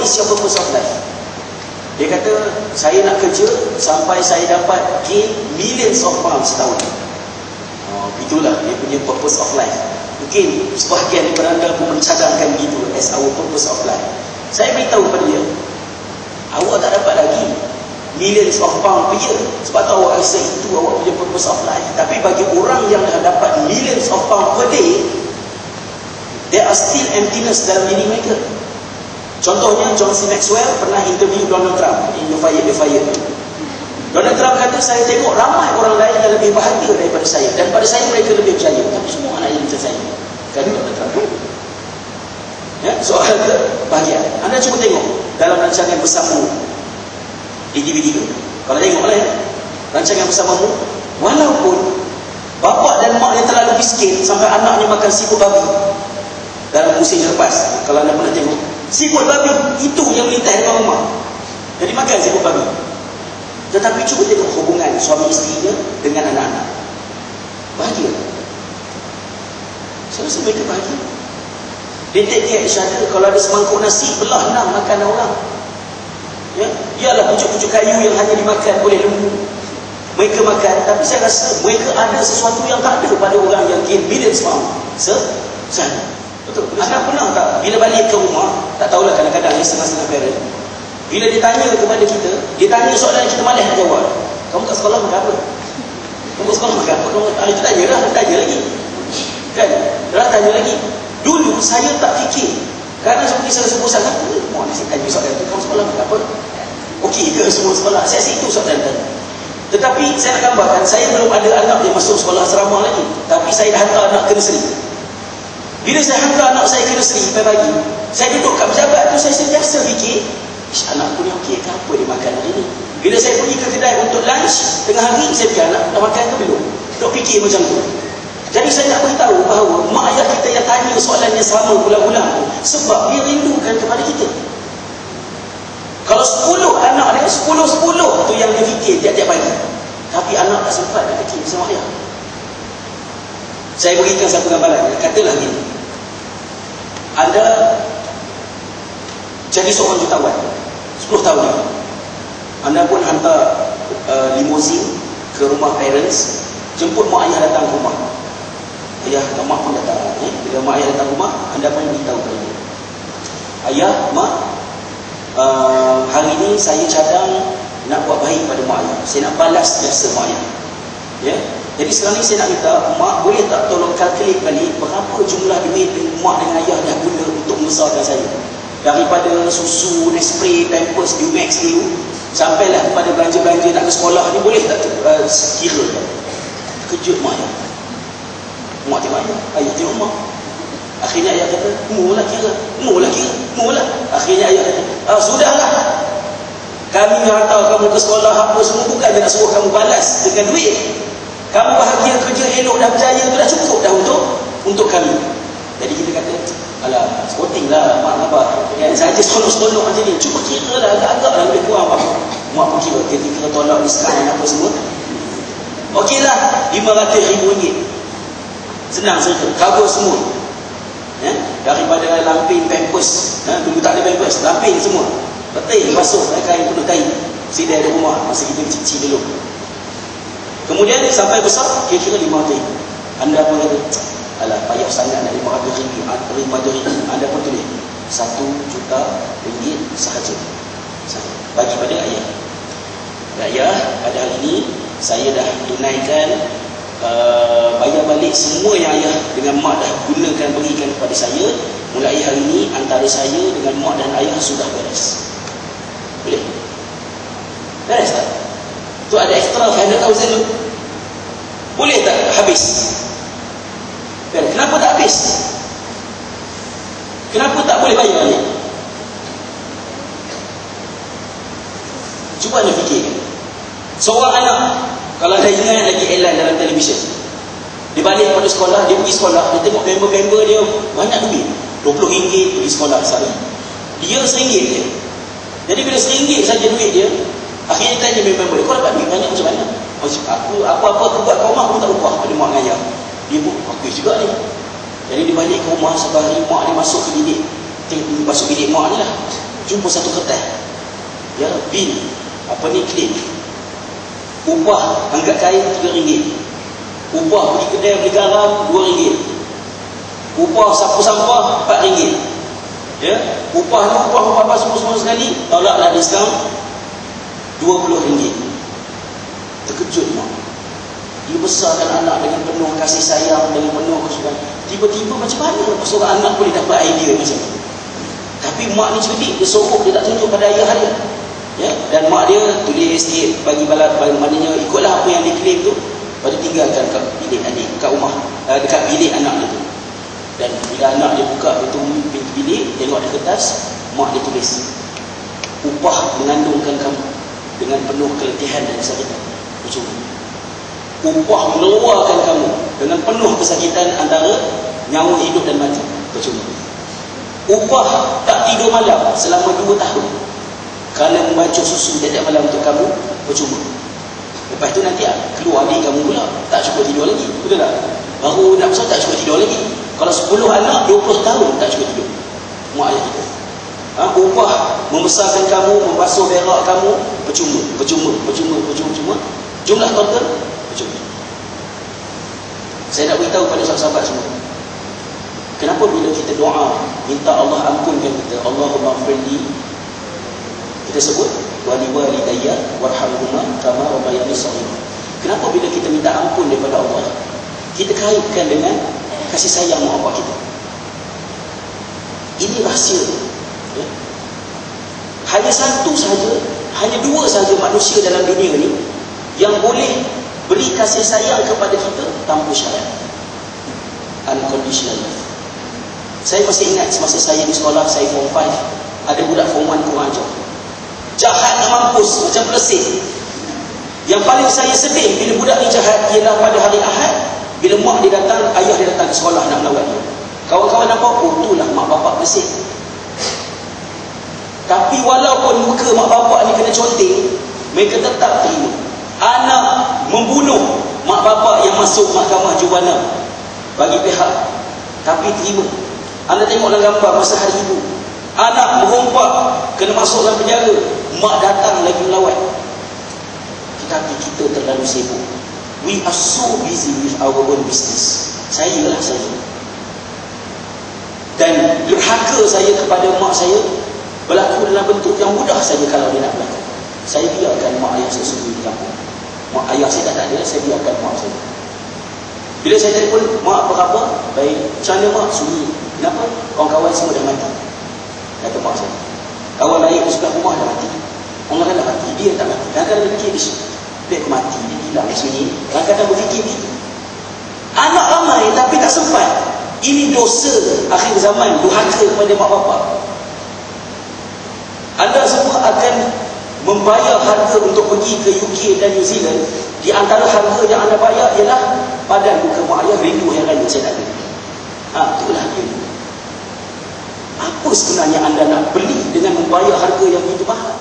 is your purpose of life? Dia kata, saya nak kerja sampai saya dapat gain millions of pounds setahun. Itulah dia punya purpose of life. Mungkin sebahagian daripada anda pun mencadangkan begitu as our purpose of life. Saya beritahu kepada dia, awak tak dapat lagi millions of pounds per year sebab tahu awak rasa itu awak punya purpose of life. Tapi bagi orang yang dah dapat millions of pounds per day, there are still emptiness dalam diri mereka. Contohnya John C. Maxwell pernah interview Donald Trump in The Fire. Donald Trump kata, saya tengok ramai orang lain yang lebih bahagia daripada saya, dan pada saya mereka lebih berjaya, tapi semua anak yang macam saya. Kan Donald Trump? Ya, soal bahagia. Anda cuba tengok dalam rancangan Bersamamu di DVD. Kalau tengoklah ya, rancangan Bersamamu, walaupun bapa dan mak yang terlalu miskin sampai anaknya makan siput babi dalam musim yang lepas, kalau anda pernah tengok, siput babi itu yang melintas depan rumah, jadi makan siput babi. Tetapi cuba tengok hubungan suami isterinya dengan anak-anak. Bahagia. Saya rasa mereka bahagia. Dia take care each other. Kalau ada semangkuk nasi, belah 6 makan orang. Ya, ialah pucuk-pucuk kayu yang hanya dimakan oleh lembu. Mereka makan, tapi saya rasa mereka ada sesuatu yang tak ada pada orang yang gain millions pounds sehari. Betul. Anda pernah tak bila balik ke rumah, tak tahulah kadang-kadang ni setengah-setengah parent, bila dia tanya kepada kita, dia tanya soalan yang kita malas nak jawab. Kamu kat sekolah makan apa? Kamu kat sekolah makan apa? Kita tanya dah, tanya lagi. Kan? Dah tanya lagi. Dulu saya tak fikir. Kerana seperti saya sebut sangat, mau nak tanya soalan itu, kamu sekolah makan apa? Okey ke semua sekolah? Saya rasa itu soalan tadi. Tetapi saya nak gambarkan, saya belum ada anak yang masuk sekolah asrama lagi. Tapi saya dah hantar anak ke nursery. Bila saya hantar anak saya ke nursery pagi-pagi, saya duduk kat pejabat tu, saya sentiasa fikir, anakku ni okey ke apa dia makan hari ni? Bila saya pergi ke kedai untuk lunch tengah hari, saya fikir anak dah makan ke belum? Duk fikir macam tu. Jadi saya nak beritahu bahawa mak ayah kita yang tanya soalan yang sama bulan-bulan tu, sebab dia rindukan kepada kita. Kalau 10 anak dia, 10 tu yang dia fikir tiap-tiap pagi. Tapi anak tak sempat nak fikir sama ayah. Saya berikan satu gambaran. Katalah gini, anda jadi seorang jutawan 10 tahun lagi, anda pun hantar limousine ke rumah parents, jemput mak ayah datang ke rumah. Ayah dan mak pun datang. Bila mak ayah datang ke rumah, anda pun beritahu kepada dia, ayah, mak, hari ini saya cadang nak buat baik pada mak ayah, saya nak balas jasa mak ayah. Ya? Jadi sekarang ni saya nak minta mak, boleh tak tolong kalkulate balik berapa jumlah duit mak dengan ayah dah guna untuk membesarkan saya, daripada susu, Nespresso, Pampers, Dumex, Liu, sampailah kepada belanja-belanja nak ke sekolah ni, boleh tak kira kan? Kejut mak ayah. Mak tengok ayah, ayah tengok mak. Akhirnya ayah kata, mula kira. Akhirnya ayah kata, sudahlah, kami hantar kamu ke sekolah apa semua bukannya nak suruh kamu balas dengan duit. Kamu bahagia kerja elok dan berjaya itu dah cukup dah untuk kami. Jadi kita kata, alah, sporting lah mak abah, yang saja seronok-seronok macam ni, cuba kira lah agak-agak lah lebih kurang apa. Mak pun kira tolak diskaun apa semua. Okeylah, RM500,000. Senang cerita, cover semua. Daripada lampin, Pampers, dulu tak ada Pampers, lampin semua, betul, basuh kain penuh kain, sidai ada rumah masa kita kecil-kecil dulu. Kemudian sampai besar, kira-kira RM500,000. Anda pun kata, alah, payah sangat nak RM500,000. Anda pun tulis RM1 juta sahaja bagi pada ayah. Ayah, pada hari ini saya dah tunaikan, bayar balik semua yang ayah dengan mak dah gunakan, berikan kepada saya. Mulai hari ini antara saya dengan mak dan ayah sudah beres. Boleh? Beres tak? Tu ada extra 500,000 tu, boleh tak habis? Kenapa tak habis? Kenapa tak boleh bayar balik? Cuba anda fikirkan. Seorang anak, kalau anda ingat lagi iklan dalam televisyen, dia balik pada sekolah, dia pergi sekolah, dia tengok member-member dia banyak duit, RM20 pergi sekolah sehari, dia RM1 je. Jadi bila RM1 saja duit dia, akhirnya tanya member dia, kau dapat duit banyak macam mana? Aku apa-apa aku buat kat rumah, aku tak upah pada mak dan ayah. Dia pun bagus juga ni. Jadi dia balik ke rumah, satu hari mak dia masuk ke bilik, masuk bilik mak ni lah, jumpa satu kedai, ya, bil, apa ni, claim, upah angkat kain RM3, upah pergi kedai beli garam RM2, upah sapu sampah RM4, ya, upah ni upah apa semua sekali, tolaklah diskaun RM20. Terkejut mak. Dia besarkan anak dengan penuh kasih sayang, dengan penuh kesukaan. Tiba-tiba macam mana seorang anak boleh dapat idea macam tu? Tapi mak ni cerdik, dia sorok, dia tak tunjuk pada ayah dia. Ya? Dan mak dia tulis sikit, bagi balat, maknanya ikutlah apa yang dia claim tu, lepas tu tinggalkan kat bilik adik, kat rumah, dekat bilik anak dia tu. Dan bila anak dia buka pintu bilik, tengok di kertas, mak dia tulis, upah mengandungkan kamu dengan penuh keletihan dan kesakitan, percuma. Upah mengeluarkan kamu dengan penuh kesakitan antara nyawa hidup dan mati, percuma. Upah tak tidur malam selama 2 tahun kerana membaca susu tiap malam untuk kamu, percuma. Lepas tu nanti keluar adik kamu pula, tak cukup tidur lagi, betul tak? Baru nak besar tak cukup tidur lagi. Kalau 10 anak 20 tahun tak cukup tidur, mak ayah kita. Upah membesarkan kamu, membasuh berak kamu, percuma. Jumlah total percuma. Saya nak beritahu pada sahabat-sahabat semua, kenapa bila kita doa minta Allah ampunkan kita, Allahumma firli, kita sebut wali walidayya warhamhuma kama rabbayani shaghira. Kenapa bila kita minta ampun daripada Allah, kita kaitkan dengan kasih sayang mak bapak kita? Ini rahsia. Ya? Hanya satu sahaja, hanya 2 sahaja manusia dalam dunia ni yang boleh beri kasih sayang kepada kita tanpa syarat. Unconditional love. Saya masih ingat semasa saya di sekolah, saya form 5, ada budak form 1 kurang ajar, jahat nak mampus, macam Persik. Yang paling saya sedih bila budak ni jahat ialah pada hari Ahad, bila mak dia datang, ayah dia datang ke sekolah nak melawat dia. Kawan-kawan nampak, oh itulah mak bapak Persik. Tapi walaupun muka mak bapak ni kena conteng, mereka tetap terima. Anak membunuh mak bapak yang masuk mahkamah jurana bagi pihak, tapi terima. Anda tengok dalam gambar masa hari ibu, anak merompak kena masuk dalam penjara, mak datang lagi melawat. Tetapi kita terlalu sibuk. We are so busy with our own business. Saya. Dan durhaka saya kepada mak saya berlaku dalam bentuk yang mudah saja kalau dia nak berlaku. Saya biarkan mak ayah saya sendiri di kampung. Mak ayah saya tak ada, saya biarkan mak saya. Bila saya telefon, mak apa khabar? Baik. Macam mana mak? Sunyi. Kenapa? Kawan-kawan semua dah mati, kata mak saya. Kawan lain di sebelah rumah dah mati. Orang lain dah mati, dia tak mati. Kadang-kadang dia fikir, dia mati, dia hilang di sini. Kadang-kadang berfikir begitu. Anak ramai tapi tak sempat. Ini dosa akhir zaman, durhaka kepada mak bapak. Anda semua akan membayar harga untuk pergi ke UK dan New Zealand. Di antara harga yang anda bayar ialah padan muka mak ayah, rindu yang lain saya tak ada. Itulah dia. Apa sebenarnya anda nak beli dengan membayar harga yang begitu mahal?